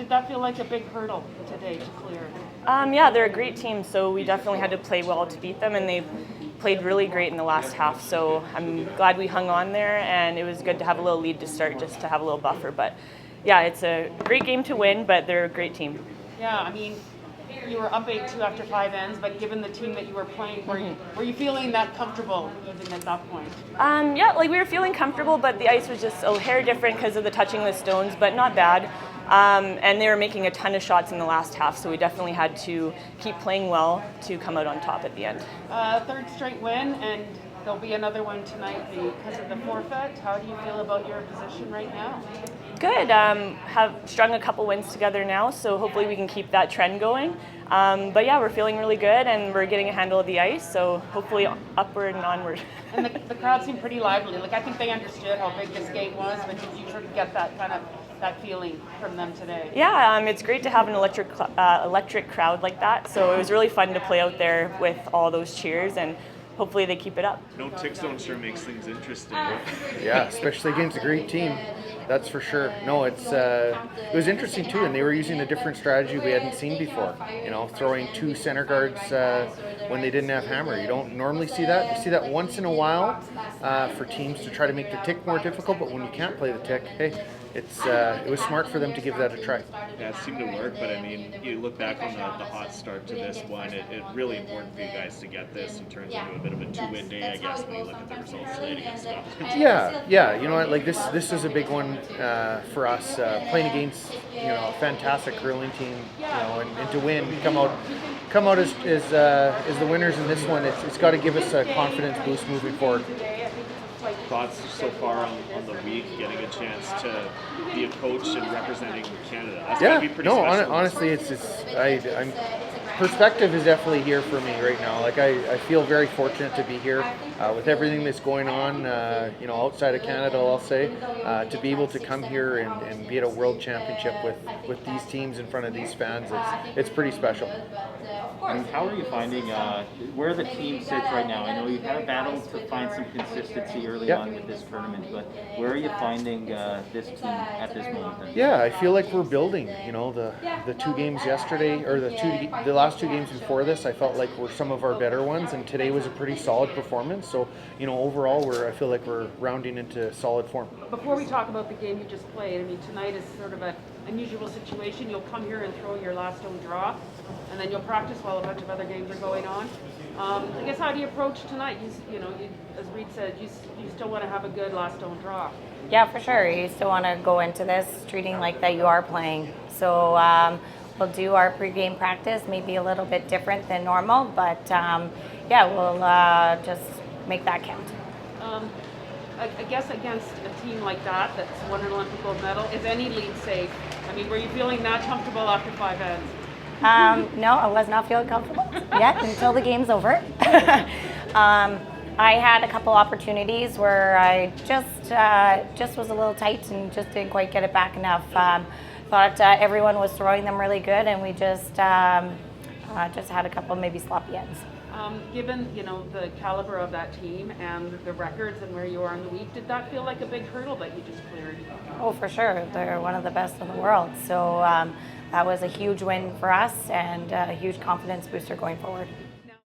did that feel like a big hurdle today to clear? Yeah, they're a great team, so we definitely had to play well to beat them, and they played really great in the last half. So I'm glad we hung on there, and it was good to have a little lead to start, just to have a little buffer. But yeah, it's a great game to win, but they're a great team. Yeah, I mean, you were up 8-2 after 5 ends, but given the team that you were playing, were you feeling that comfortable even at that point? Yeah, like we were feeling comfortable, but the ice was just a hair different because of the touching the stones, but not bad. And they were making a ton of shots in the last half, so we definitely had to keep playing well to come out on top at the end. Third straight win, and there'll be another one tonight because of the forfeit. How do you feel about your position right now? Good. Have strung a couple wins together now, so hopefully we can keep that trend going. But yeah, we're feeling really good, and we're getting a handle of the ice, so hopefully upward and onward. And the crowd seemed pretty lively. Like, I think they understood how big this game was, but did you sort of get that kind of that feeling from them today? Yeah, it's great to have an electric crowd like that. So it was really fun to play out there with all those cheers, and hopefully they keep it up. No tick zone sure makes things interesting. Yeah, especially against a great team. That's for sure. No, it was interesting too, and they were using a different strategy we hadn't seen before. You know, throwing 2 center guards when they didn't have hammer. You don't normally see that. You see that once in a while for teams to try to make the tick more difficult, but when you can't play the tick, hey, it was smart for them to give that a try. Yeah, it seemed to work, but I mean, you look back on the hot start to this one, it's really important for you guys to get this and turns into a bit of a 2-win day, I guess, when you look at the results today against Scotland. Yeah, you know what, like this is a big one for us, playing against, you know, a fantastic curling team, you know, and to win, come out as the winners in this one. It's got to give us a confidence boost moving forward. Thoughts so far on the week, getting a chance to be a coach and representing Canada? That's gotta be pretty special. Honestly, I'm perspective is definitely here for me right now. Like I feel very fortunate to be here with everything that's going on, you know, outside of Canada. I'll say to be able to come here and be at a world championship with these teams in front of these fans, it's pretty special. And how are you finding where the team sits right now? I know you've had a battle to find some consistency early on with this tournament, but where are you finding this team at this moment? Yeah, I feel like we're building. You know, the 2 games yesterday, or the last 2 games before this, I felt like were some of our better ones, and today was a pretty solid performance. So, you know, overall, I feel like we're rounding into solid form. Before we talk about the game you just played, I mean, tonight is sort of an unusual situation. You'll come here and throw your last home draw, and then you'll practice while a bunch of other games are going on. I guess, how do you approach tonight? You know, as Reid said, you still want to have a good last home draw. Yeah, for sure. You still want to go into this treating like that you are playing. So we'll do our pregame practice, maybe a little bit different than normal, but yeah, we'll just make that count. I guess against a team like that's won an Olympic gold medal, is any lead safe? I mean, were you feeling that comfortable after 5 ends? No, I was not feeling comfortable yet until the game's over. I had a couple opportunities where I just was a little tight and just didn't quite get it back enough. Thought everyone was throwing them really good, and we just had a couple maybe sloppy ends. Given, you know, the caliber of that team and the records and where you are in the week, did that feel like a big hurdle that you just cleared? Oh, for sure. They're one of the best in the world. So that was a huge win for us and a huge confidence booster going forward.